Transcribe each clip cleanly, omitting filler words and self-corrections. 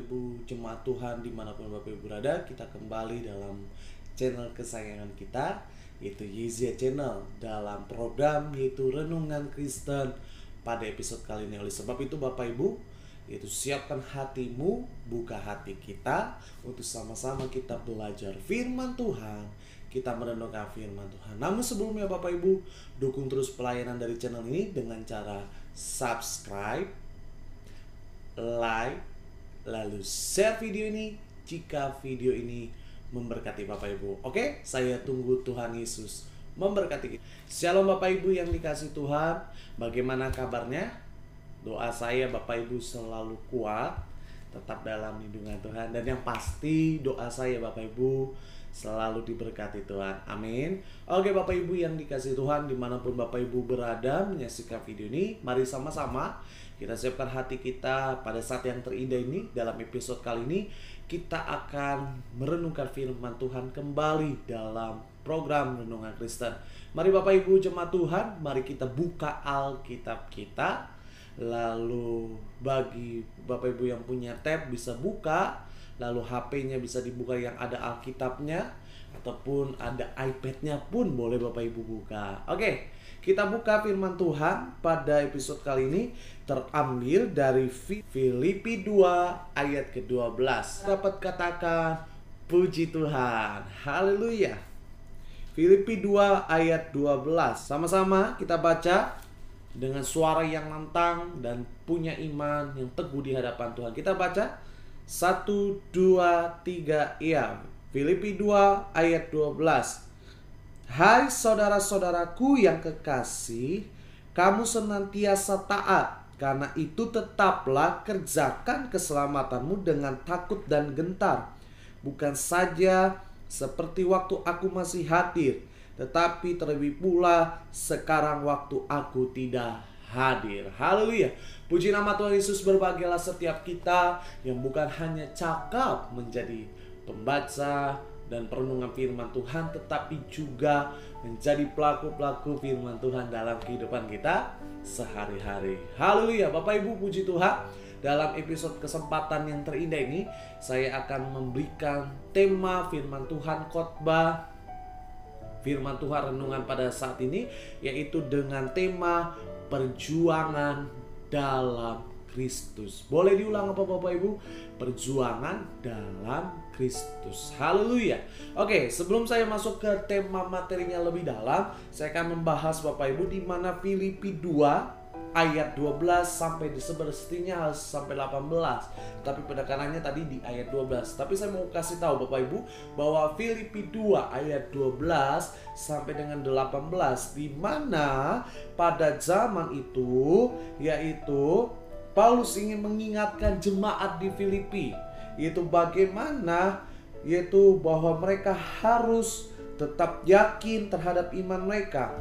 Ibu jemaat Tuhan dimanapun Bapak Ibu berada, kita kembali dalam channel kesayangan kita, yaitu Yezia Channel, dalam program yaitu Renungan Kristen pada episode kali ini. Oleh sebab itu Bapak Ibu, yaitu siapkan hatimu, buka hati kita untuk sama-sama kita belajar firman Tuhan, kita merenungkan firman Tuhan. Namun sebelumnya Bapak Ibu, dukung terus pelayanan dari channel ini dengan cara subscribe, like, lalu share video ini jika video ini memberkati Bapak Ibu. Oke, saya tunggu Tuhan Yesus memberkati kita. Shalom Bapak Ibu yang dikasih Tuhan. Bagaimana kabarnya? Doa saya Bapak Ibu selalu kuat, tetap dalam lindungan Tuhan. Dan yang pasti doa saya Bapak Ibu selalu diberkati Tuhan. Amin. Oke Bapak Ibu yang dikasih Tuhan, dimanapun Bapak Ibu berada menyaksikan video ini, mari sama-sama kita siapkan hati kita pada saat yang terindah ini. Dalam episode kali ini kita akan merenungkan firman Tuhan kembali dalam program Renungan Kristen. Mari Bapak Ibu jemaat Tuhan, mari kita buka Alkitab kita. Lalu bagi Bapak Ibu yang punya tab bisa buka, lalu HP-nya bisa dibuka yang ada Alkitabnya, ataupun ada iPad-nya pun boleh Bapak Ibu buka. Oke, kita buka firman Tuhan pada episode kali ini terambil dari Filipi 2 ayat ke-12. Dapat katakan puji Tuhan. Haleluya. Filipi 2 ayat 12. Sama-sama kita baca dengan suara yang lantang dan punya iman yang teguh di hadapan Tuhan. Kita baca 1, 2, 3, iya. Filipi 2 ayat 12. Hai saudara-saudaraku yang kekasih, kamu senantiasa taat. Karena itu tetaplah kerjakan keselamatanmu dengan takut dan gentar. Bukan saja seperti waktu aku masih hadir, tetapi terlebih pula sekarang waktu aku tidak hadir. Haleluya. Puji nama Tuhan Yesus. Berbahagialah setiap kita yang bukan hanya cakap menjadi pembaca dan perenungan firman Tuhan, tetapi juga menjadi pelaku-pelaku firman Tuhan dalam kehidupan kita sehari-hari. Haleluya. Bapak Ibu puji Tuhan, dalam episode kesempatan yang terindah ini saya akan memberikan tema firman Tuhan, khotbah firman Tuhan renungan pada saat ini, yaitu dengan tema perjuangan dalam Kristus. Boleh diulang apa Bapak Ibu? Perjuangan dalam Kristus. Haleluya. Oke, sebelum saya masuk ke tema materinya lebih dalam, saya akan membahas Bapak Ibu di mana Filipi 2 ayat 12 sampai sepertinya sampai 18. Tapi penekanannya tadi di ayat 12. Tapi saya mau kasih tahu Bapak Ibu bahwa Filipi 2 ayat 12 sampai dengan 18, di mana pada zaman itu yaitu Paulus ingin mengingatkan jemaat di Filipi, yaitu bagaimana, yaitu bahwa mereka harus tetap yakin terhadap iman mereka,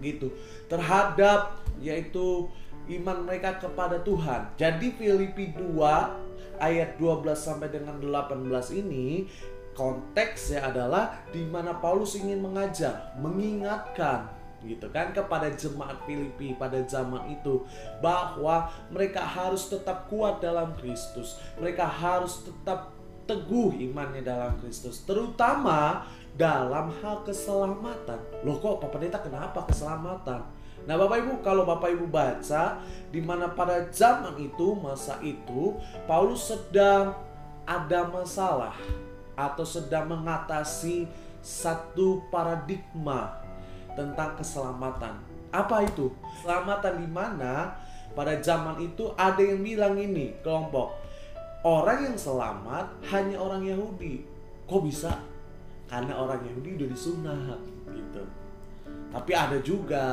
gitu, terhadap yaitu iman mereka kepada Tuhan. Jadi Filipi 2 ayat 12 sampai dengan 18 ini konteksnya adalah di mana Paulus ingin mengajar, mengingatkan gitu kan kepada jemaat Filipi pada zaman itu bahwa mereka harus tetap kuat dalam Kristus. Mereka harus tetap teguh imannya dalam Kristus, terutama dalam hal keselamatan. Loh kok Pak Pendeta kenapa keselamatan? Nah Bapak Ibu, kalau Bapak Ibu baca di mana pada zaman itu, masa itu Paulus sedang ada masalah atau sedang mengatasi satu paradigma tentang keselamatan. Apa itu? Keselamatan di mana pada zaman itu ada yang bilang ini, kelompok orang yang selamat hanya orang Yahudi. Kok bisa? Karena orang Yahudi udah disunat gitu. Tapi ada juga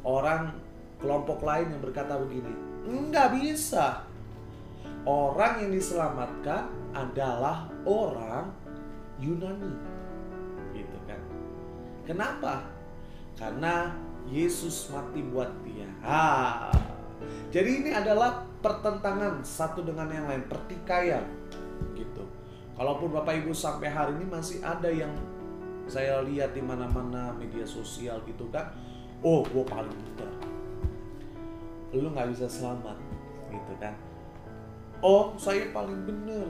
orang kelompok lain yang berkata begini, enggak bisa. Orang yang diselamatkan adalah orang Yunani. Gitu kan. Kenapa? Karena Yesus mati buat dia. Jadi ini adalah pertentangan satu dengan yang lain, pertikaian gitu. Kalaupun Bapak Ibu sampai hari ini masih ada yang saya lihat di mana-mana media sosial gitu kan, oh gue paling benar, lu nggak bisa selamat gitu kan. Oh, saya paling benar,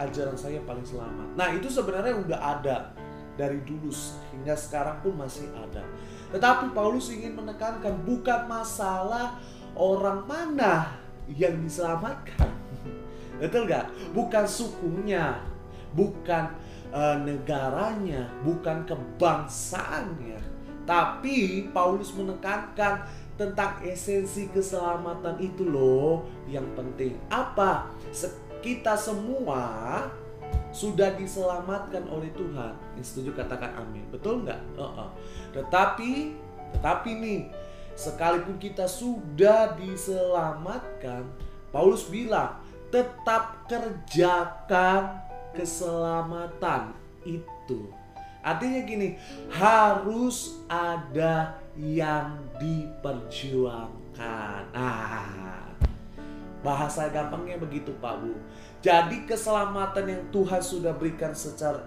ajaran saya paling selamat. Nah, itu sebenarnya udah ada dari dulu hingga sekarang pun masih ada. Tetapi Paulus ingin menekankan bukan masalah orang mana yang diselamatkan. Betul gak? Bukan sukunya, bukan negaranya, bukan kebangsaannya. Tapi Paulus menekankan tentang esensi keselamatan itu loh yang penting. Apa? Kita semua sudah diselamatkan oleh Tuhan. Yang setuju katakan amin. Betul nggak? Tetapi nih, sekalipun kita sudah diselamatkan, Paulus bilang tetap kerjakan keselamatan itu. Artinya gini, harus ada yang diperjuangkan. Bahasa gampangnya begitu Pak Bu. Jadi keselamatan yang Tuhan sudah berikan secara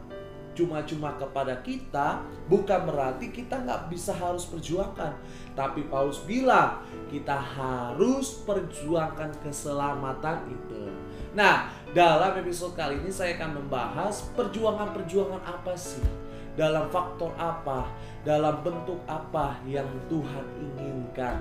cuma-cuma kepada kita bukan berarti kita nggak bisa harus perjuangkan. Tapi Paulus bilang kita harus perjuangkan keselamatan itu. Nah, dalam episode kali ini saya akan membahas perjuangan-perjuangan apa sih? Dalam faktor apa? Dalam bentuk apa yang Tuhan inginkan?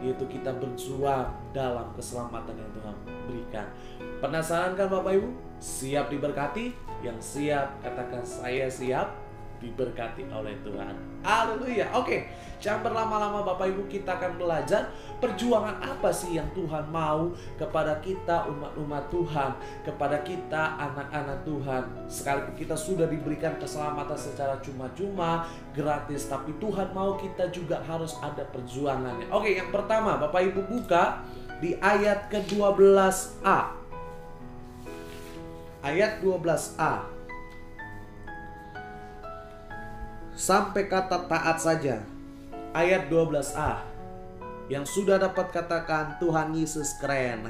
Yaitu kita berjuang dalam keselamatan yang Tuhan berikan. Penasaran kan Bapak Ibu? Siap diberkati? Yang siap katakan saya siap diberkati oleh Tuhan. Haleluya. Oke, jangan berlama-lama Bapak Ibu, kita akan belajar perjuangan apa sih yang Tuhan mau kepada kita umat-umat Tuhan, kepada kita anak-anak Tuhan. Sekalipun kita sudah diberikan keselamatan secara cuma-cuma, gratis, tapi Tuhan mau kita juga harus ada perjuangannya. Oke, yang pertama Bapak Ibu buka di ayat ke-12a. Ayat 12a sampai kata taat saja. Ayat 12a. Yang sudah dapat katakan Tuhan Yesus keren.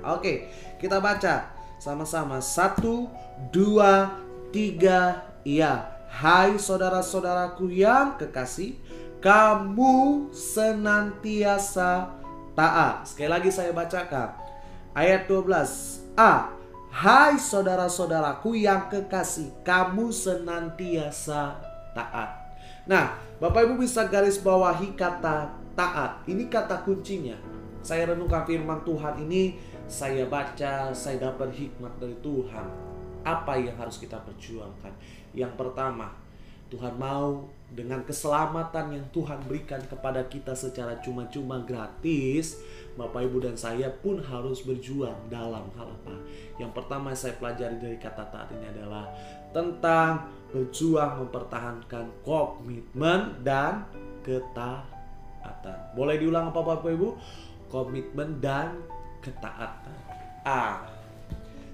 Oke, kita baca sama-sama. 1, 2, 3. Iya. Hai saudara-saudaraku yang kekasih, kamu senantiasa taat. Sekali lagi saya bacakan. Ayat 12a. Hai saudara-saudaraku yang kekasih, kamu senantiasa taat. Nah, Bapak Ibu bisa garis bawahi kata taat. Ini kata kuncinya. Saya renungkan firman Tuhan ini, saya baca, saya dapat hikmat dari Tuhan. Apa yang harus kita perjuangkan? Yang pertama, Tuhan mau dengan keselamatan yang Tuhan berikan kepada kita secara cuma-cuma gratis, Bapak Ibu dan saya pun harus berjuang dalam hal apa? Yang pertama saya pelajari dari kata taat ini adalah tentang berjuang mempertahankan komitmen dan ketaatan. Boleh diulang apa Bapak Ibu? Komitmen dan ketaatan.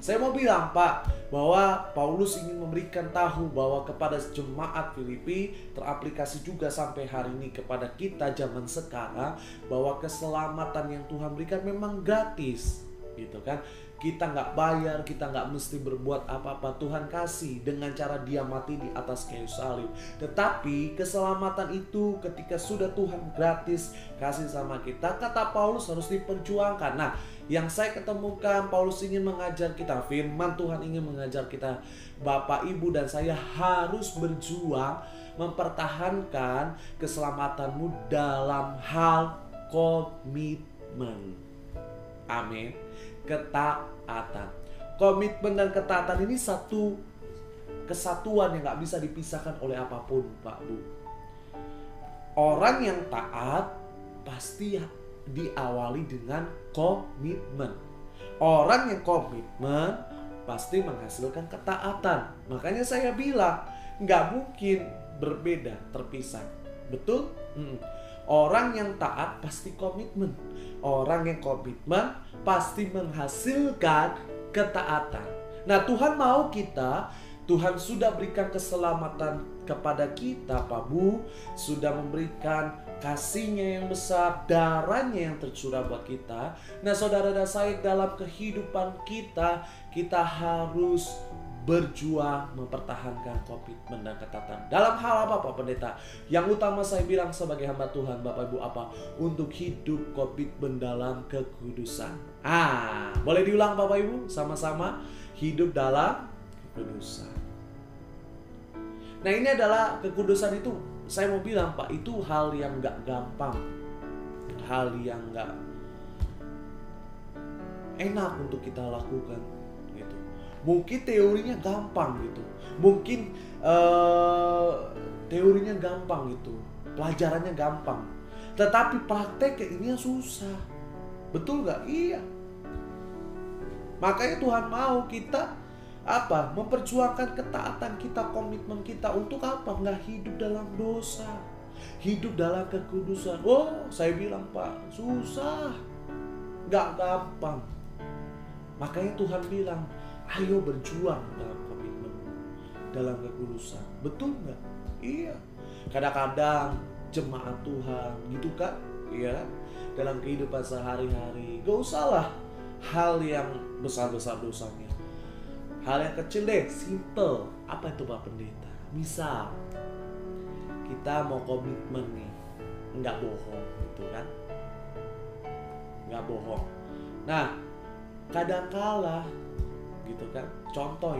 Saya mau bilang Pak, bahwa Paulus ingin memberikan tahu bahwa kepada jemaat Filipi teraplikasi juga sampai hari ini kepada kita zaman sekarang, bahwa keselamatan yang Tuhan berikan memang gratis, gitu kan. Kita nggak bayar, kita nggak mesti berbuat apa-apa. Tuhan kasih dengan cara Dia mati di atas kayu salib. Tetapi keselamatan itu ketika sudah Tuhan gratis kasih sama kita, kata Paulus harus diperjuangkan. Nah, yang saya ketemukan, Paulus ingin mengajar kita, firman Tuhan ingin mengajar kita, Bapak, Ibu, dan saya harus berjuang mempertahankan keselamatanmu dalam hal komitmen. Amin. Ketaatan. Komitmen dan ketaatan ini satu kesatuan yang gak bisa dipisahkan oleh apapun, Pak Bu. Orang yang taat pasti diawali dengan komitmen. Orang yang komitmen pasti menghasilkan ketaatan. Makanya saya bilang gak mungkin berbeda, terpisah. Betul? Orang yang taat pasti komitmen. Orang yang komitmen pasti menghasilkan ketaatan. Nah, Tuhan mau kita, Tuhan sudah berikan keselamatan kepada kita, Pak Bu. Sudah memberikan kasih-Nya yang besar, darah-Nya yang tercurah buat kita. Nah, saudara dan saya, dalam kehidupan kita, kita harus berjuang mempertahankan komitmen dan ketaatan. Dalam hal apa Pak Pendeta? Yang utama saya bilang sebagai hamba Tuhan, Bapak Ibu, apa? Untuk hidup komitmen dalam kekudusan. Boleh diulang Bapak Ibu sama-sama, hidup dalam kekudusan. Nah, ini adalah kekudusan itu, saya mau bilang Pak, itu hal yang gak gampang, hal yang gak enak untuk kita lakukan gitu. Mungkin teorinya gampang gitu, mungkin teorinya gampang gitu, pelajarannya gampang, tetapi prakteknya ini susah. Betul gak? Iya. Makanya Tuhan mau kita memperjuangkan ketaatan kita, komitmen kita untuk apa? Nggak hidup dalam dosa, hidup dalam kekudusan. Saya bilang Pak, susah, nggak gampang. Makanya Tuhan bilang, ayo berjuang dalam komitmen, dalam kekudusan. Betul nggak? Iya. Kadang-kadang jemaat Tuhan gitu kan, iya, dalam kehidupan sehari-hari, gak usahlah hal yang besar-besar dosanya, hal yang kecil deh, simple. Apa itu Pak Pendeta? Misal kita mau komitmen nih, nggak bohong gitu kan, nggak bohong. Nah, kadangkala gitu kan, contoh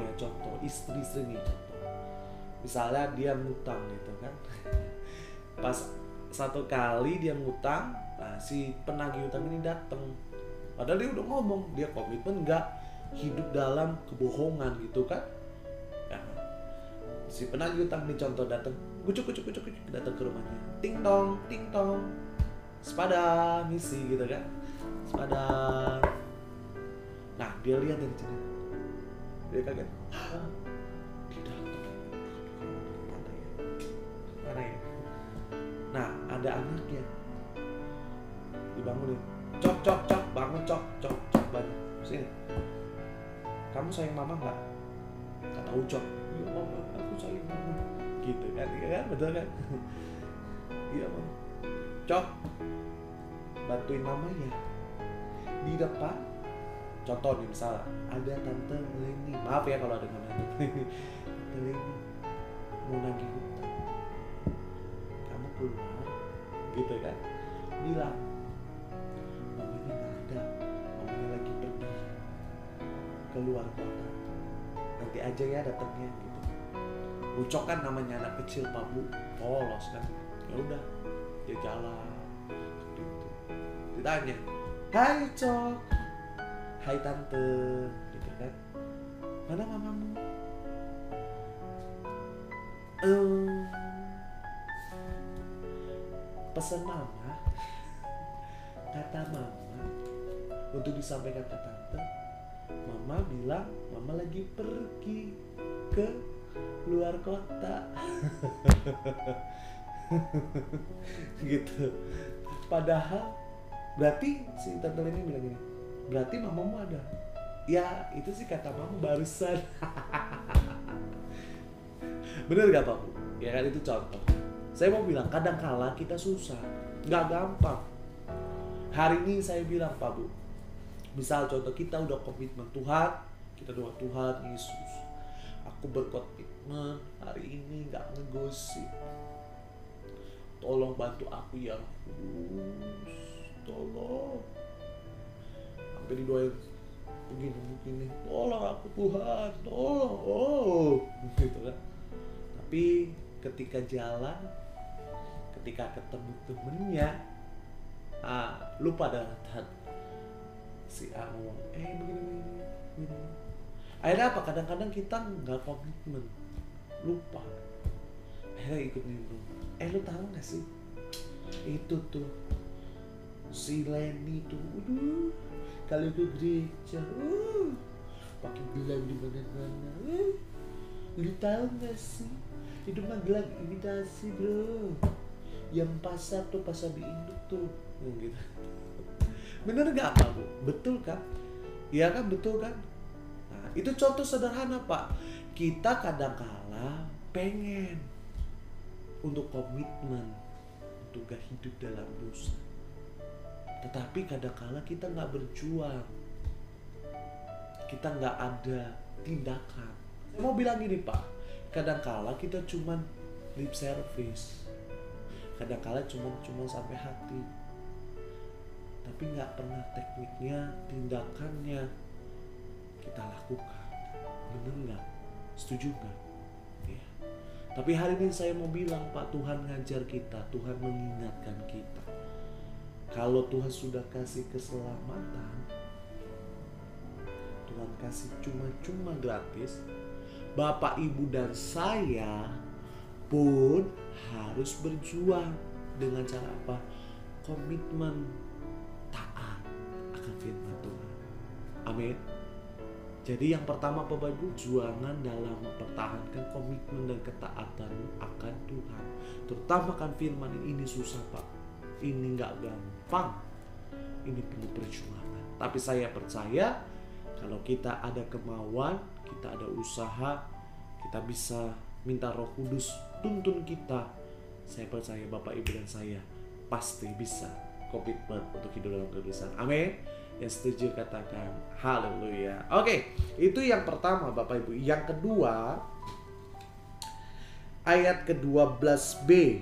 istri nih, contoh misalnya dia ngutang gitu kan. Pas satu kali dia ngutang, nah si penagih utang ini datang, padahal dia udah ngomong dia komitmen nggak hidup dalam kebohongan gitu kan. Ya, si penagih utang ini contoh datang, kucuk datang ke rumahnya, ting tong, sepada misi gitu kan, sepada. Nah, dia lihat dari sini, dia kaget, dia datang, mana ya? Nah, ada anaknya, dibangunin, cok, bangun, cok, bangun, sini. Kamu sayang mama nggak? Kata Ucok, iya mama, aku sayang mama. Gitu kan, iya kan, betul kan? Iya mama. Cok, bantuin mamanya. Di depan, contoh nih misalnya, ada Tante Leni, maaf ya kalau ada namanya Tante Leni, mau nagih hutang. Kamu keluar, gitu kan? Bilang, mamanya nggak ada, mamanya lagi pergi keluar kota, nanti aja ya datangnya gitu. Ucok kan namanya anak kecil Pak Bu, polos kan, ya udah dia jalan gitu. Ditanya, hai Cok, hai Tante, gitu kan, mana mamamu? Pesan mama, kata mama untuk disampaikan ke Tante. Mama bilang mama lagi pergi ke luar kota. Gitu. Padahal berarti si Tante Leni bilang gini, berarti mamamu ada. Ya, itu sih kata mama barusan. Bener gak Pak Bu? Ya kan, itu contoh. Saya mau bilang, kadang-kala kita susah, gak gampang. Hari ini saya bilang Pak Bu, misal contoh kita udah komitmen Tuhan, kita doa Tuhan Yesus, aku berkomitmen hari ini gak ngegosip. Tolong bantu aku ya Yesus, tolong. Sampai didoain begini, tolong aku Tuhan, tolong. Gitu kan. Tapi ketika jalan, ketika ketemu temennya, lupa dengan si A ngomong, begini. Akhirnya apa? Kadang-kadang kita nggak komitmen, lupa. Akhirnya ikut minum. Lu tahu nggak sih? Itu tuh si Leni tuh, kalau ke gereja, pakai gelang di mana-mana. Lu tahu nggak sih? Itu mah gelang imitasi bro. Yang pasar tuh pasar di induk tuh, gitu. Bener gak Pak Bu? Betul kan? Iya kan, betul kan? Nah, itu contoh sederhana Pak. Kita kadang-kala pengen untuk komitmen, untuk gak hidup dalam dosa. Tetapi kadang-kala kita gak berjuang, kita gak ada tindakan. Saya mau bilang gini Pak, kadang-kala kita cuman lip service, kadang-kala cuman sampai hati. tapi nggak pernah tekniknya, tindakannya kita lakukan. Bener nggak? Setuju nggak? Ya. Tapi hari ini saya mau bilang, Pak, Tuhan ngajar kita, Tuhan mengingatkan kita. Kalau Tuhan sudah kasih keselamatan, Tuhan kasih cuma-cuma gratis, Bapak, Ibu, dan saya pun harus berjuang. Dengan cara apa? Komitmen taat akan firman Tuhan. Amin. Jadi yang pertama, Bapak Ibu, juangan dalam mempertahankan komitmen dan ketaatanmu akan Tuhan. Terutama kan firman ini susah, Pak. Ini gak gampang. Ini perlu perjuangan. Tapi saya percaya kalau kita ada kemauan, kita ada usaha, kita bisa minta Roh Kudus tuntun kita. Saya percaya Bapak, Ibu, dan saya pasti bisa komitmen untuk hidup dalam kekudusan. Amin. Yang setuju katakan haleluya. Oke, itu yang pertama, Bapak Ibu. Yang kedua, ayat ke-12b,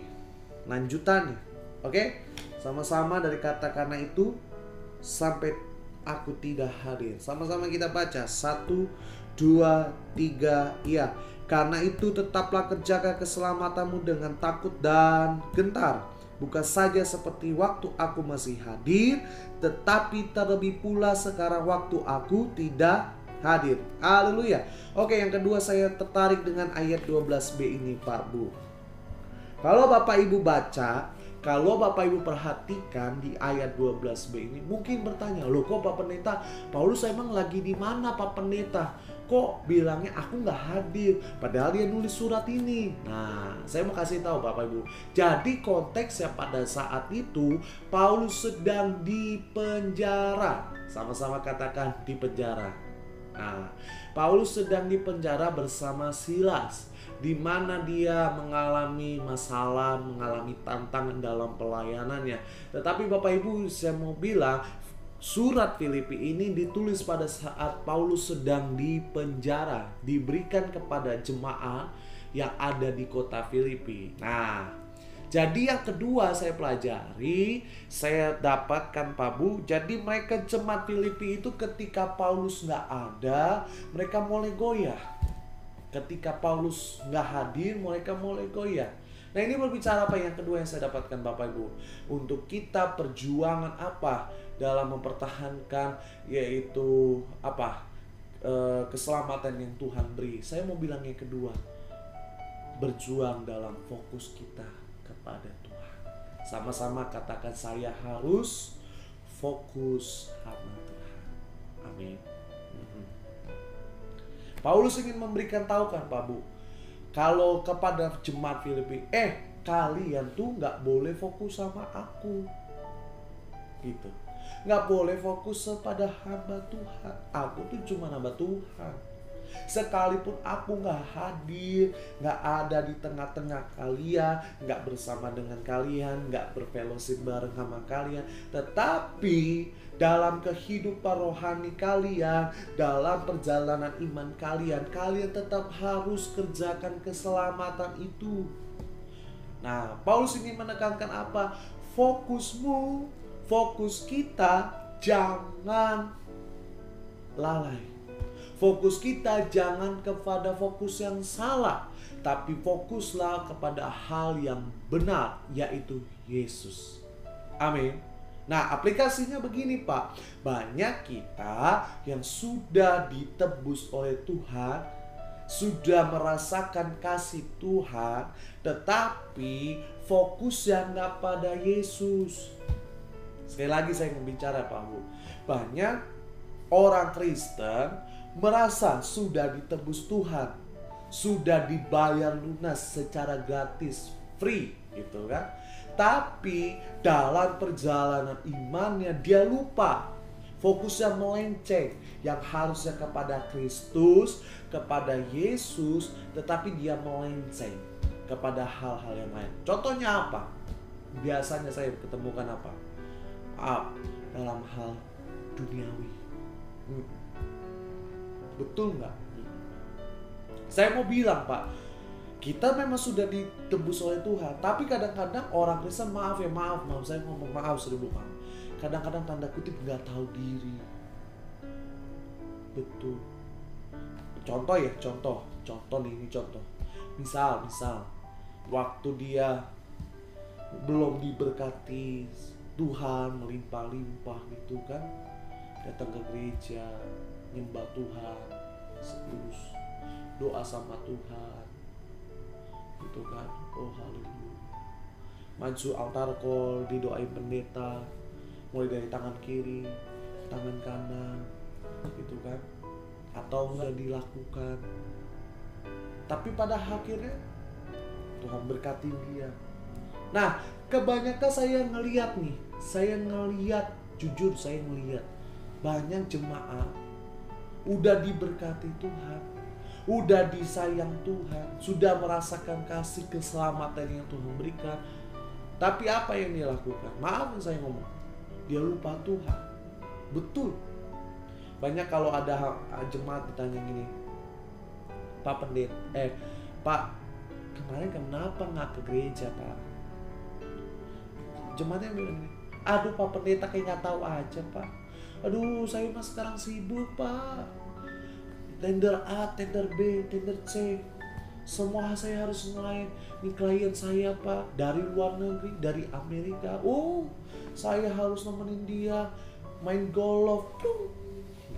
lanjutannya. Oke, sama-sama dari kata karena itu sampai aku tidak hadir. Sama-sama kita baca. 1, 2, 3, iya. Karena itu tetaplah kerjakan keselamatanmu dengan takut dan gentar. Bukan saja seperti waktu aku masih hadir, tetapi terlebih pula sekarang waktu aku tidak hadir. Haleluya. Oke, yang kedua saya tertarik dengan ayat 12b ini, Pak Bu. Kalau Bapak Ibu baca, kalau Bapak Ibu perhatikan di ayat 12b ini, mungkin bertanya, loh kok Pak Pendeta, Paulus emang lagi di mana Pak Pendeta? Kok bilangnya aku nggak hadir, padahal dia nulis surat ini. Nah, saya mau kasih tahu Bapak Ibu. Jadi konteksnya pada saat itu Paulus sedang di penjara. Sama-sama katakan di penjara. Nah, Paulus sedang di penjara bersama Silas, di mana dia mengalami masalah, mengalami tantangan dalam pelayanannya. Tetapi Bapak Ibu, saya mau bilang, surat Filipi ini ditulis pada saat Paulus sedang di penjara, diberikan kepada jemaat yang ada di kota Filipi. Nah, jadi yang kedua saya pelajari, saya dapatkan Pak Bu, jadi mereka jemaat Filipi itu ketika Paulus nggak ada, mereka mulai goyah. Ketika Paulus nggak hadir, mereka mulai goyah. Nah, ini berbicara apa yang kedua yang saya dapatkan Bapak Ibu? Untuk kita perjuangan apa dalam mempertahankan, yaitu apa? Keselamatan yang Tuhan beri. Saya mau bilang yang kedua, berjuang dalam fokus kita kepada Tuhan. Sama-sama katakan, saya harus fokus sama Tuhan. Amin. Paulus ingin memberikan tahu kan Pak Bu, kalau kepada jemaat Filipi, kalian tuh nggak boleh fokus sama aku, gitu. Nggak boleh fokus kepada hamba Tuhan. Aku tuh cuma hamba Tuhan. Sekalipun aku nggak hadir, nggak ada di tengah-tengah kalian, nggak bersama dengan kalian, nggak berfellowship bareng sama kalian, tetapi dalam kehidupan rohani kalian, dalam perjalanan iman kalian, kalian tetap harus kerjakan keselamatan itu. Nah, Paulus ingin menekankan apa? Fokusmu, fokus kita jangan lalai. Fokus kita jangan kepada fokus yang salah, tapi fokuslah kepada hal yang benar, yaitu Yesus. Amin. Nah, aplikasinya begini Pak, banyak kita yang sudah ditebus oleh Tuhan, sudah merasakan kasih Tuhan, tetapi fokusnya nggak pada Yesus. Sekali lagi saya bicara Pak Bu, banyak orang Kristen merasa sudah ditebus Tuhan, sudah dibayar lunas secara gratis, free gitu kan. Tapi dalam perjalanan imannya dia lupa, fokusnya melenceng, yang harusnya kepada Kristus, kepada Yesus, tetapi dia melenceng kepada hal-hal yang lain. Contohnya apa? Biasanya saya ketemukan apa? Dalam hal duniawi. Betul nggak? Saya mau bilang Pak, kita memang sudah ditebus oleh Tuhan, tapi kadang-kadang orang Kristen, maaf saya ngomong maaf seribu maaf, kadang-kadang tanda kutip nggak tahu diri. Betul. Contoh ya, contoh nih, ini contoh. Misal waktu dia belum diberkati Tuhan melimpah-limpah gitu kan, datang ke gereja, nyembah Tuhan setulus, doa sama Tuhan gitu kan, oh haleluya, maju altar call, didoain pendeta mulai dari tangan kiri, tangan kanan gitu kan, atau enggak dilakukan, tapi pada akhirnya Tuhan berkati dia. Nah, kebanyakan saya ngelihat jujur saya ngelihat banyak jemaat udah diberkati Tuhan, udah disayang Tuhan, sudah merasakan kasih keselamatan yang Tuhan berikan, tapi apa yang dia lakukan? Maaf saya ngomong, dia lupa Tuhan. Betul. Banyak kalau ada jemaat ditanya gini, Pak Pendeta, Pak, kemarin kenapa nggak ke gereja, Pak? Jemaatnya bilang gini, aduh Pak Pendeta kayak nggak tahu aja, Pak. Aduh, saya mah sekarang sibuk, Pak. Tender A, tender B, tender C, semua saya harus ngelain. Ini klien saya, Pak, dari luar negeri, dari Amerika. Oh, saya harus nemenin dia main golf,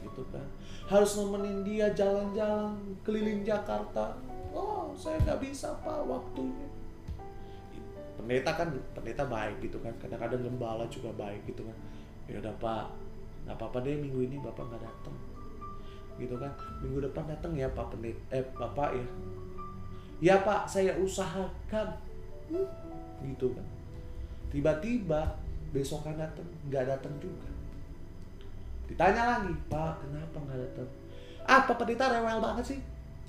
gitu kan. Harus nemenin dia jalan-jalan keliling Jakarta. Oh, saya nggak bisa, Pak, waktunya. Pendeta baik gitu kan, kadang-kadang gembala juga baik gitu kan. Ya udah Pak, nggak apa-apa deh, minggu ini Bapak nggak datang gitu kan, minggu depan datang ya Pak Pendeta, Bapak ya. Ya Pak, saya usahakan gitu kan. Tiba-tiba besokan datang, nggak datang juga. Ditanya lagi, Pak kenapa nggak datang? Pak Pendeta rewel banget sih,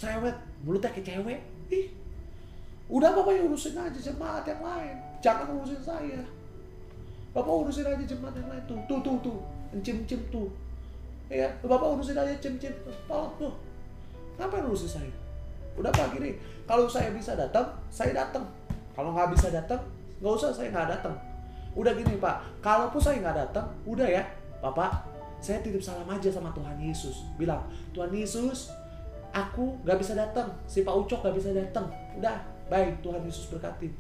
cerewet, mulutnya kayak cewek. Udah Bapak ya urusin aja jemaat yang lain, jangan urusin saya. Bapak urusin aja jemaat yang lain, tuh encim-encim tuh. Ya, Bapak urusin aja encim-encim tuh. Ngapain urusin saya? Udah Pak gini, kalau saya bisa datang, saya datang. Kalau nggak bisa datang, nggak usah, saya nggak datang. Udah gini Pak, kalaupun saya nggak datang, udah ya Bapak, saya titip salam aja sama Tuhan Yesus. Bilang, Tuhan Yesus, aku nggak bisa datang, si Pak Ucok nggak bisa datang. Udah, baik, Tuhan Yesus berkati.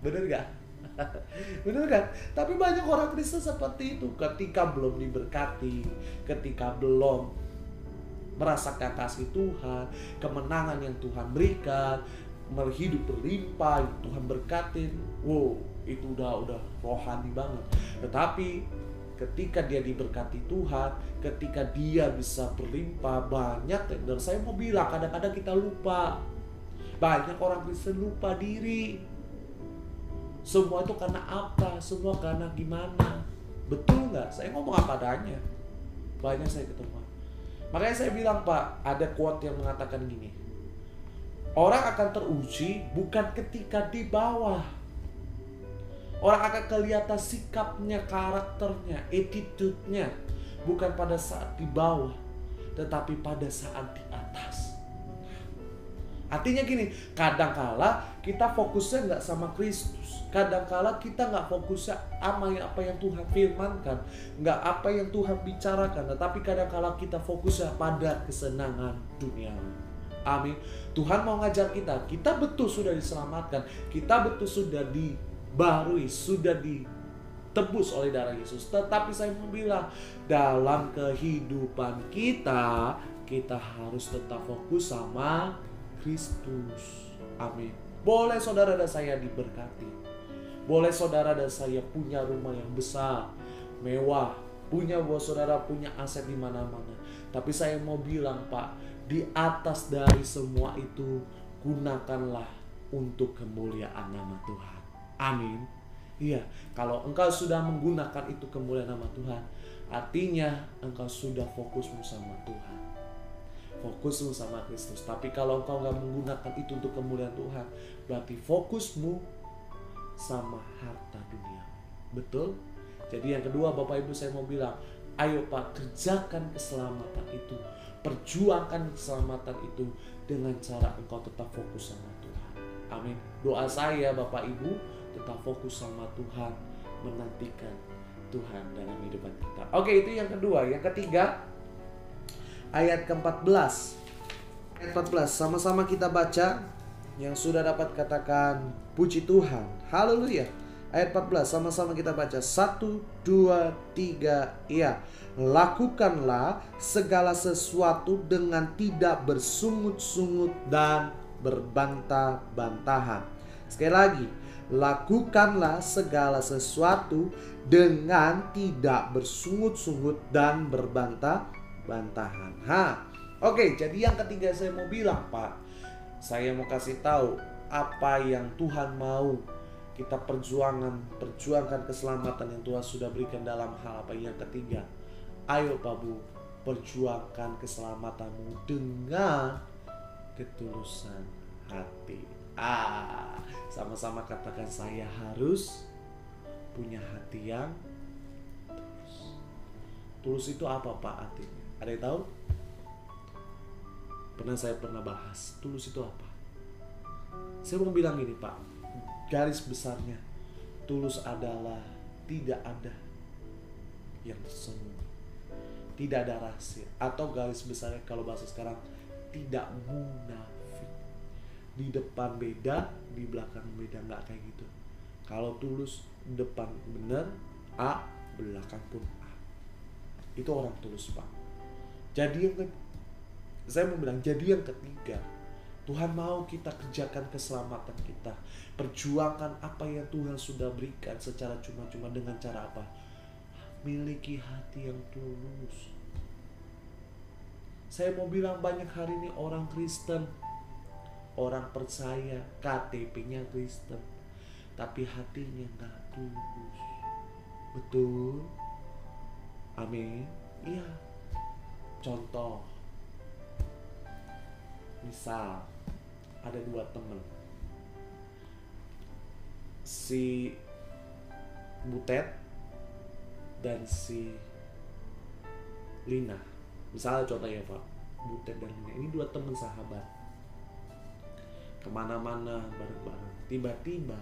Bener gak? Bener kan? Tapi banyak orang Kristen seperti itu. Ketika belum diberkati, ketika belum merasakan kasih Tuhan, kemenangan yang Tuhan berikan, hidup berlimpah, Tuhan berkatin, wow, itu udah rohani banget. Tetapi ketika dia diberkati Tuhan, ketika dia bisa berlimpah banyak, dan saya mau bilang kadang-kadang kita lupa. Banyak orang Kristen lupa diri. Semua itu karena apa? Semua karena gimana? Betul nggak? Saya ngomong apa adanya. Banyak saya ketemu. Makanya saya bilang Pak, ada quote yang mengatakan gini, orang akan teruji bukan ketika di bawah. Orang akan kelihatan sikapnya, karakternya, attitude-nya, bukan pada saat di bawah, tetapi pada saat di atas. Artinya gini, kadangkala kita fokusnya nggak sama Kristus, kadangkala kita nggak fokusnya sama apa yang Tuhan firmankan, nggak apa yang Tuhan bicarakan, tetapi kadangkala kita fokusnya pada kesenangan dunia. Amin. Tuhan mau ngajar kita betul sudah diselamatkan, kita betul sudah dibarui, sudah ditebus oleh darah Yesus. Tetapi saya mau bilang, dalam kehidupan kita harus tetap fokus sama Kristus. Amin. Boleh saudara dan saya diberkati, boleh saudara dan saya punya rumah yang besar, mewah, saudara punya aset di mana-mana. Tapi saya mau bilang Pak, di atas dari semua itu, gunakanlah untuk kemuliaan nama Tuhan. Amin. Iya, kalau engkau sudah menggunakan itu kemuliaan nama Tuhan, artinya engkau sudah fokusmu sama Tuhan, fokusmu sama Kristus. Tapi kalau engkau gak menggunakan itu untuk kemuliaan Tuhan, berarti fokusmu sama harta dunia. Betul? Jadi yang kedua Bapak Ibu, saya mau bilang, ayo Pak, kerjakan keselamatan itu, perjuangkan keselamatan itu dengan cara engkau tetap fokus sama Tuhan. Amin. Doa saya Bapak Ibu, tetap fokus sama Tuhan, menantikan Tuhan dalam kehidupan kita. Oke, itu yang kedua. Yang ketiga, ayat ke-14. Ayat 14, sama-sama kita baca. Yang sudah dapat katakan puji Tuhan. Haleluya. Ayat 14, sama-sama kita baca. 1, 2, 3, iya. Lakukanlah segala sesuatu dengan tidak bersungut-sungut dan berbantah-bantahan. Sekali lagi, lakukanlah segala sesuatu dengan tidak bersungut-sungut dan berbantah-bantahan. Oke, jadi yang ketiga saya mau bilang, Pak, saya mau kasih tahu apa yang Tuhan mau kita perjuangkan keselamatan yang Tuhan sudah berikan dalam hal apa yang ketiga. Ayo Pak Bu, perjuangkan keselamatanmu dengan ketulusan hati. Sama-sama katakan, saya harus punya hati yang tulus. Tulus itu apa Pak artinya? Ada yang tahu? Saya pernah bahas tulus itu apa. Saya mau bilang ini Pak, garis besarnya tulus adalah tidak ada yang tersembunyi, tidak ada rahasia, atau garis besarnya kalau bahasa sekarang tidak munafik. Di depan beda, di belakang beda, nggak kayak gitu. Kalau tulus depan benar A, belakang pun A. Itu orang tulus Pak. Jadi saya mau bilang, jadi yang ketiga, Tuhan mau kita kerjakan keselamatan kita, perjuangkan apa yang Tuhan sudah berikan secara cuma-cuma dengan cara apa? Miliki hati yang tulus. Saya mau bilang, banyak hari ini orang Kristen, orang percaya, KTP-nya Kristen, tapi hatinya gak tulus. Betul? Amin. Iya. Contoh, misal ada dua teman, si Butet dan si Lina. Misalnya contohnya Pak, Butet dan Lina ini dua teman sahabat, kemana-mana bareng-bareng. Tiba-tiba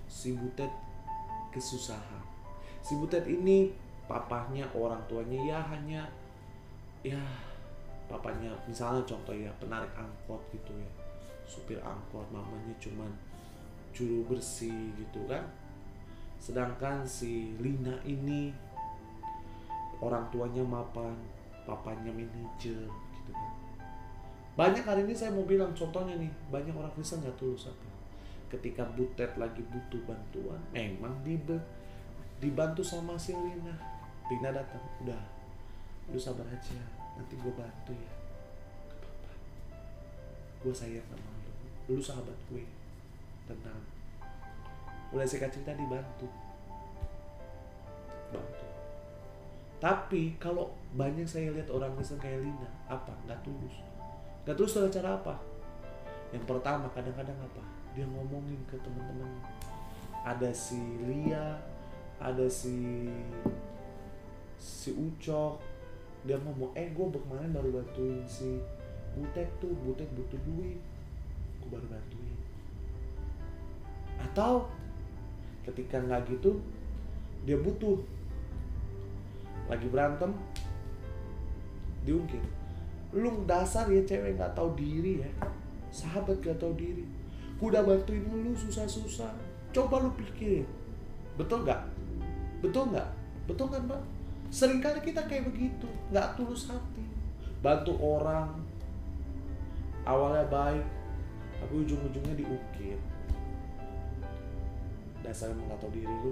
si Butet kesusahan. Si Butet ini papahnya, orang tuanya papanya misalnya contoh ya, penarik angkot gitu ya, supir angkot. Mamanya cuman juru bersih gitu kan. Sedangkan si Lina ini orang tuanya mapan, papanya manajer gitu kan. Banyak hari ini saya mau bilang contohnya nih, banyak orang Kristen gak tulus apa. Ketika Butet lagi butuh bantuan, memang dibantu sama si Lina. Lina datang, udah, lu sabar aja, nanti gue bantu ya, gak apa-apa, gue sayang sama lu sahabat gue, tenang. Mulai saya cerita dibantu. Tapi kalau banyak saya lihat orang Kristen kayak Lina, apa? Gak tulus. Gak tulus dengan cara apa? Yang pertama, kadang-kadang apa? Dia ngomongin ke teman-teman. Ada si Lia, ada si Ucok, dia ngomong, gue kemarin baru bantuin si Butet tuh, Butet butuh duit, gue baru bantuin. Atau ketika nggak gitu, dia butuh, lagi berantem, diungkit, lu dasar ya cewek nggak tahu diri ya, sahabat nggak tahu diri, gue udah bantuin lu susah-susah, coba lu pikirin, betul nggak? Betul nggak? Betul kan Pak? Seringkali kita kayak begitu, nggak tulus hati. Bantu orang, awalnya baik, tapi ujung-ujungnya diukir. Dasarnya nggak tahu diri lu.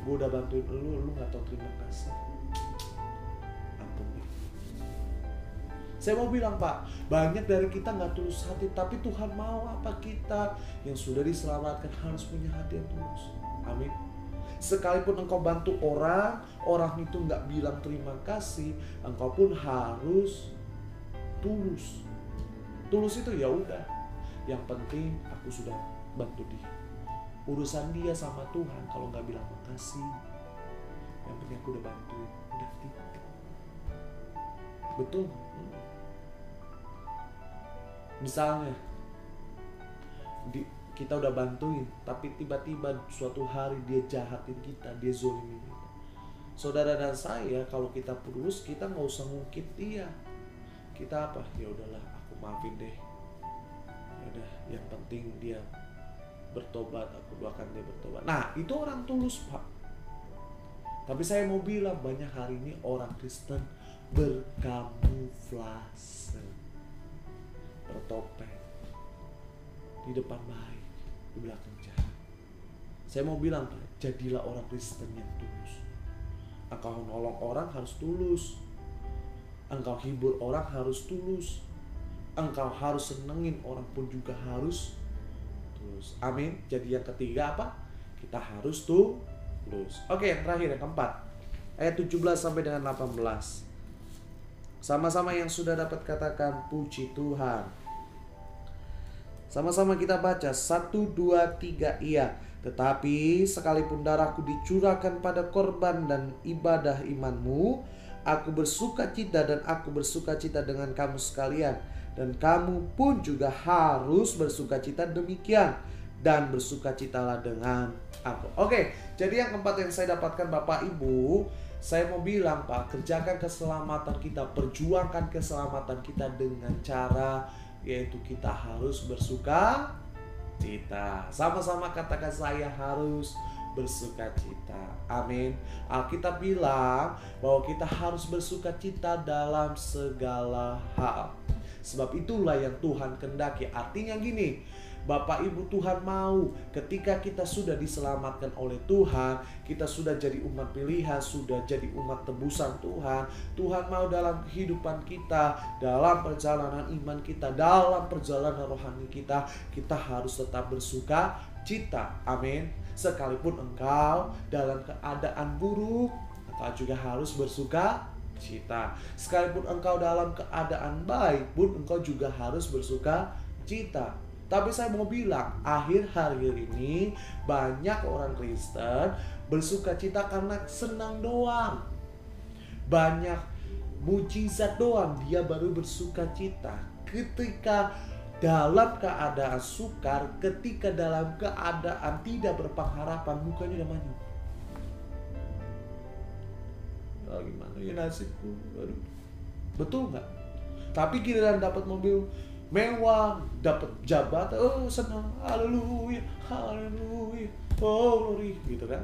Gue udah bantuin lu nggak tahu terima kasih. Ampun nih. Saya mau bilang Pak, banyak dari kita nggak tulus hati, tapi Tuhan mau apa kita yang sudah diselamatkan harus punya hati yang tulus. Amin. Sekalipun engkau bantu orang itu nggak bilang terima kasih, engkau pun harus tulus. Tulus itu ya udah, yang penting aku sudah bantu dia. Urusan dia sama Tuhan kalau nggak bilang makasih, yang penting aku udah bantuin, udah titik. Betul. Misalnya Kita udah bantuin, tapi tiba-tiba suatu hari dia jahatin kita, dia zolimin kita. Saudara dan saya, kalau kita tulus, kita nggak usah ngungkit dia. Kita apa? Ya udahlah, aku maafin deh. Ya udah, yang penting dia bertobat, aku doakan dia bertobat. Nah, itu orang tulus, Pak. Tapi saya mau bilang, banyak hari ini orang Kristen berkamuflase, bertopeng, di depan baik, di belakang jahat. Saya mau bilang, Pak, jadilah orang Kristen yang tulus. Engkau nolong orang harus tulus. Engkau hibur orang harus tulus. Engkau harus senengin orang pun juga harus tulus. Amin. Jadi yang ketiga apa? Kita harus tulus. Oke, yang terakhir, yang keempat, ayat 17 sampai dengan 18. Sama-sama yang sudah dapat katakan puji Tuhan. Sama-sama kita baca 1, 2, 3 iya. Tetapi sekalipun darahku dicurahkan pada korban dan ibadah imanmu, aku bersukacita dan aku bersukacita dengan kamu sekalian. Dan kamu pun juga harus bersukacita demikian. Dan bersukacitalah dengan aku. Oke, jadi yang keempat yang saya dapatkan Bapak Ibu, saya mau bilang Pak, kerjakan keselamatan kita, perjuangkan keselamatan kita dengan cara yaitu kita harus bersukacita. Sama-sama katakan, saya harus bersukacita. Amin. Alkitab bilang bahwa kita harus bersukacita dalam segala hal. Sebab itulah yang Tuhan kehendaki. Artinya gini, Bapak Ibu, Tuhan mau ketika kita sudah diselamatkan oleh Tuhan, kita sudah jadi umat pilihan, sudah jadi umat tebusan Tuhan. Tuhan mau dalam kehidupan kita, dalam perjalanan iman kita, dalam perjalanan rohani kita, kita harus tetap bersukacita. Amin. Sekalipun engkau dalam keadaan buruk, engkau juga harus bersukacita. Sekalipun engkau dalam keadaan baik pun, engkau juga harus bersukacita. Tapi saya mau bilang, akhir-akhir ini banyak orang Kristen bersukacita karena senang doang. Banyak mujizat doang, dia baru bersukacita. Ketika dalam keadaan sukar, ketika dalam keadaan tidak berpengharapan, mukanya udah manyun. Oh, gimana ya nasibku? Aduh. Betul nggak? Tapi giliran dapat mobil mewah, dapat jabatan, oh senang, haleluya, haleluya, oh glory, gitu kan.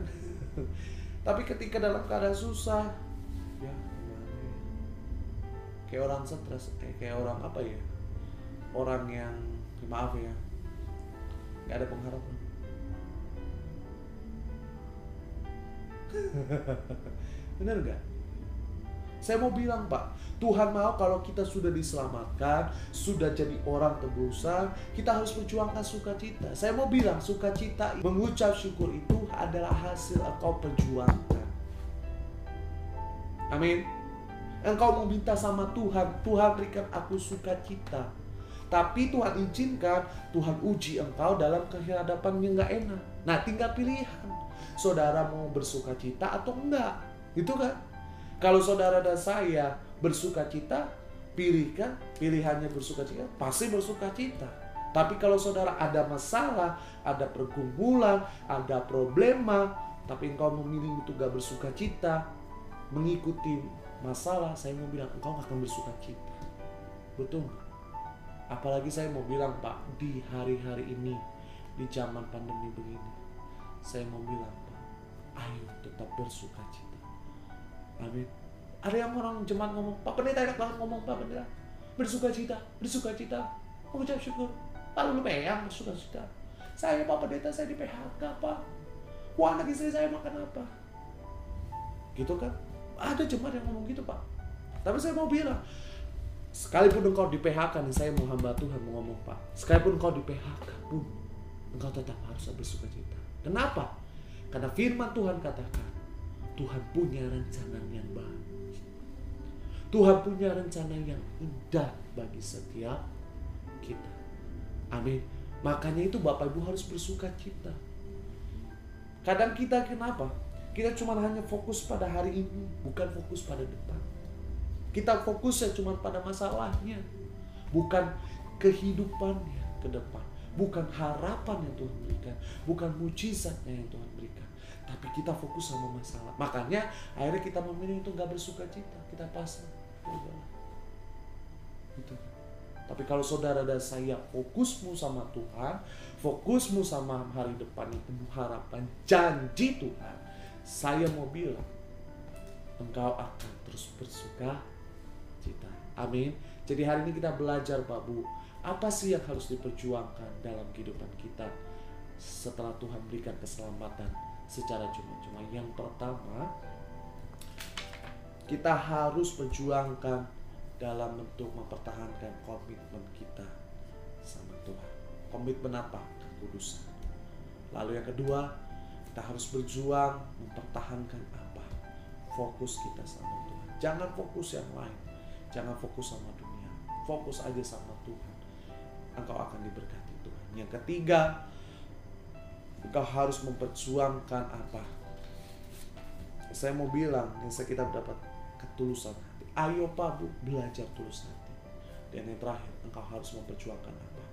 Tapi ketika dalam keadaan susah, ya gimana ya? Kayak orang stres, kayak orang apa ya? Orang yang, maaf ya, nggak ada pengharapan. Bener nggak? Saya mau bilang Pak, Tuhan mau kalau kita sudah diselamatkan, sudah jadi orang tebusan, kita harus perjuangkan sukacita. Saya mau bilang sukacita, mengucap syukur itu adalah hasil engkau perjuangkan. Amin. Engkau meminta sama Tuhan, Tuhan berikan aku sukacita. Tapi Tuhan izinkan, Tuhan uji engkau dalam kehadapan yang gak enak. Nah, tinggal pilihan. Saudara mau bersukacita atau enggak? Gitu kan? Kalau saudara dan saya bersukacita, pilihannya bersukacita, pasti bersukacita. Tapi kalau saudara ada masalah, ada pergumulan, ada problema, tapi engkau memilih untuk gak bersukacita, mengikuti masalah, saya mau bilang engkau gak akan bersukacita. Betul? Apalagi saya mau bilang Pak, di hari-hari ini, di zaman pandemi begini, saya mau bilang Pak, ayo tetap bersukacita. Amin. Ada yang orang jemaat ngomong, Pak Pendeta enak banget ngomong, Pak Pendeta bersukacita, bersukacita, mengucap syukur. Lalu lu peyang bersukacita. Saya Pak Pendeta, saya di PHK Pak. Wah, anak istri saya makan apa? Gitu kan? Ada jemaat yang ngomong gitu Pak. Tapi saya mau bilang, sekalipun engkau di PHK nih, saya mau hamba Tuhan mau ngomong Pak, sekalipun engkau di PHK pun, engkau tetap harus bersukacita. Kenapa? Karena firman Tuhan katakan, Tuhan punya rencana yang baik. Tuhan punya rencana yang indah bagi setiap kita. Amin. Makanya itu Bapak Ibu harus bersukacita. Kadang kita kenapa? Kita cuma hanya fokus pada hari ini, bukan fokus pada depan. Kita fokusnya cuma pada masalahnya, bukan kehidupannya ke depan. bukan harapan yang Tuhan berikan, bukan mujizatnya yang Tuhan berikan, tapi kita fokus sama masalah. Makanya akhirnya kita memilih untuk gak bersuka cita, kita pasrah. Gitu. Tapi kalau saudara dan saya fokusmu sama Tuhan, fokusmu sama hari depan yang penuh harapan, janji Tuhan, saya mau bilang, engkau akan terus bersuka cita. Amin. Jadi hari ini kita belajar Pak Bu, apa sih yang harus diperjuangkan dalam kehidupan kita setelah Tuhan berikan keselamatan secara cuma-cuma. Yang pertama, kita harus perjuangkan dalam bentuk mempertahankan komitmen kita sama Tuhan. Komitmen apa? Kekudusan. Lalu yang kedua, kita harus berjuang mempertahankan apa? Fokus kita sama Tuhan. Jangan fokus yang lain. Jangan fokus sama dunia. Fokus aja sama Tuhan. Engkau akan diberkati Tuhan. Yang ketiga, engkau harus memperjuangkan apa? Saya mau bilang, yang kita dapat ketulusan hati. Ayo Pak Bu, belajar tulus hati. Dan yang terakhir, engkau harus memperjuangkan apa?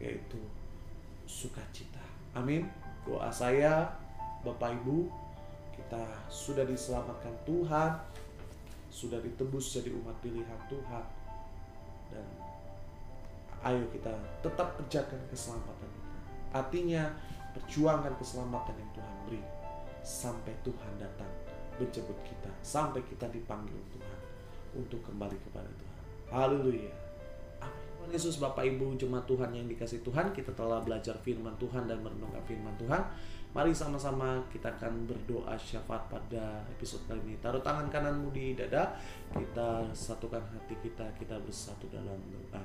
Yaitu sukacita. Amin. Doa saya, Bapak Ibu, kita sudah diselamatkan Tuhan, sudah ditebus jadi umat pilihan Tuhan, dan ayo kita tetap kerjakan keselamatan kita. Artinya perjuangkan keselamatan yang Tuhan beri sampai Tuhan datang menjemput kita, sampai kita dipanggil Tuhan untuk kembali kepada Tuhan. Haleluya. Amin. Tuhan Yesus, Bapak Ibu jemaat Tuhan yang dikasihi Tuhan, kita telah belajar firman Tuhan dan merenungkan firman Tuhan. Mari sama-sama kita akan berdoa syafaat pada episode kali ini. Taruh tangan kananmu di dada, kita satukan hati kita, kita bersatu dalam doa.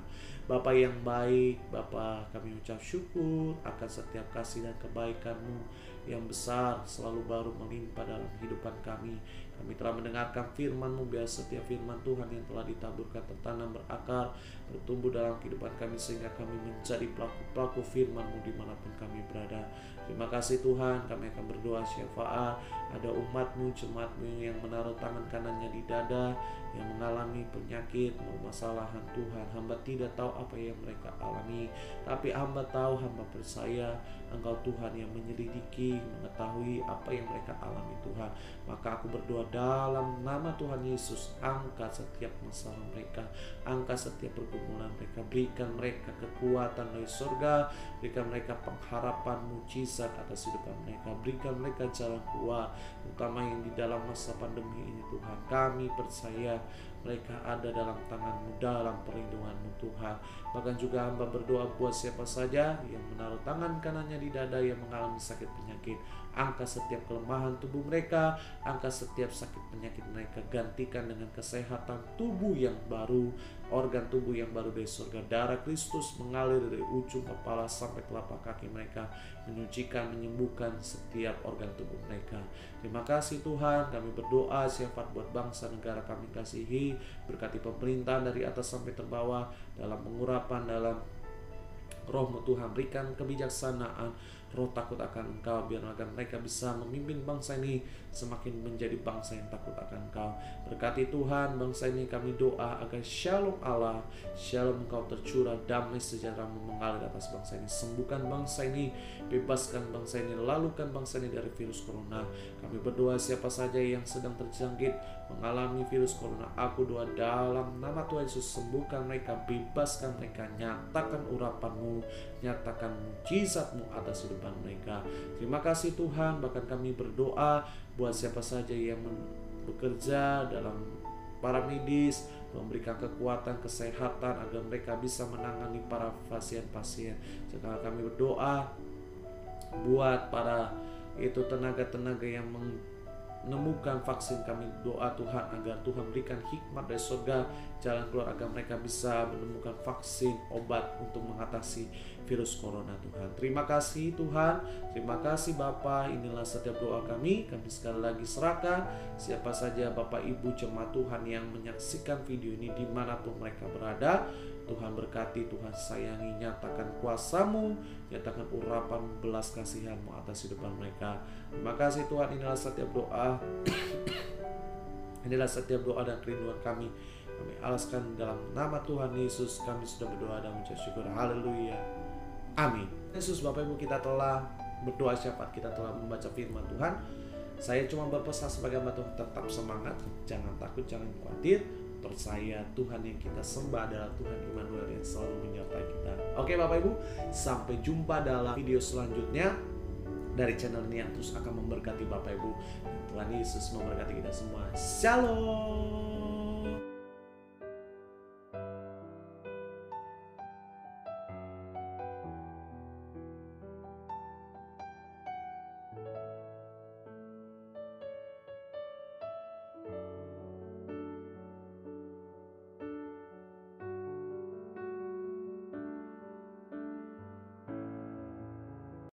Bapa yang baik, Bapa, kami ucap syukur akan setiap kasih dan kebaikan-Mu yang besar selalu baru melimpah dalam kehidupan kami. Kami telah mendengarkan firman-Mu, biar setiap firman Tuhan yang telah ditaburkan tertanam berakar, bertumbuh dalam kehidupan kami sehingga kami menjadi pelaku-pelaku firman-Mu dimanapun kami berada. Terima kasih Tuhan, kami akan berdoa syafaat. Ada umat-Mu, jemaat-Mu yang menaruh tangan kanannya di dada, yang mengalami penyakit, permasalahan Tuhan. Hamba tidak tahu apa yang mereka alami, tapi hamba tahu, hamba percaya Engkau Tuhan yang menyelidiki, mengetahui apa yang mereka alami Tuhan. Maka aku berdoa dalam nama Tuhan Yesus, angkat setiap masalah mereka, angkat setiap pergumulan mereka, berikan mereka kekuatan dari surga, berikan mereka pengharapan mujizat atas kehidupan mereka, berikan mereka jalan keluar, terutama yang di dalam masa pandemi ini Tuhan. Kami percaya mereka ada dalam tangan-Mu, dalam perlindungan-Mu Tuhan. Bahkan juga hamba berdoa buat siapa saja yang menaruh tangan kanannya di dada yang mengalami sakit penyakit. Angkat setiap kelemahan tubuh mereka, angkat setiap sakit penyakit mereka, gantikan dengan kesehatan tubuh yang baru, organ tubuh yang baru dari surga. Darah Kristus mengalir dari ujung kepala sampai telapak kaki mereka, menyucikan, menyembuhkan setiap organ tubuh mereka. Terima kasih Tuhan, kami berdoa syafaat buat bangsa negara kami kasihi, berkati pemerintahan dari atas sampai terbawah, dalam pengurapan, dalam Roh-Mu Tuhan, berikan kebijaksanaan, roh takut akan Engkau, biar agar mereka bisa memimpin bangsa ini semakin menjadi bangsa yang takut akan Engkau. Berkati Tuhan bangsa ini, kami doa agar shalom Allah, shalom Engkau tercurah, damai sejahtera-Mu mengalir atas bangsa ini. Sembuhkan bangsa ini, bebaskan bangsa ini, lalukan bangsa ini dari virus corona. Kami berdoa siapa saja yang sedang terjangkit mengalami virus corona, aku doa dalam nama Tuhan Yesus, sembuhkan mereka, bebaskan mereka, nyatakan urapan-Mu, nyatakan mujizat-Mu atas kehidupan mereka. Terima kasih Tuhan. Bahkan kami berdoa buat siapa saja yang bekerja dalam para medis, memberikan kekuatan kesehatan agar mereka bisa menangani para pasien-pasien. Sekarang kami berdoa buat para tenaga-tenaga yang menemukan vaksin. Kami doa Tuhan agar Tuhan berikan hikmat dari surga, jalan keluar agar mereka bisa menemukan vaksin, obat untuk mengatasi virus corona Tuhan. Terima kasih Tuhan, terima kasih Bapa. Inilah setiap doa kami sekali lagi serahkan siapa saja Bapak Ibu jemaat Tuhan yang menyaksikan video ini dimanapun mereka berada. Tuhan berkati, Tuhan sayangi, nyatakan kuasa-Mu, nyatakan urapan belas kasihan-Mu atas kehidupan mereka. Terima kasih Tuhan, inilah setiap doa inilah setiap doa dan kerinduan kami alaskan dalam nama Tuhan Yesus. Kami sudah berdoa dan mengucap syukur. Haleluya, Amin. Yesus, Bapak Ibu, kita telah berdoa syafaat, kita telah membaca firman Tuhan. Saya cuma berpesan sebagai hamba Tuhan, tetap semangat, jangan takut, jangan khawatir. Percaya Tuhan yang kita sembah adalah Tuhan Immanuel yang selalu menyertai kita. Oke Bapak Ibu, sampai jumpa dalam video selanjutnya dari channel ini yang terus akan memberkati Bapak Ibu. Tuhan Yesus memberkati kita semua. Shalom.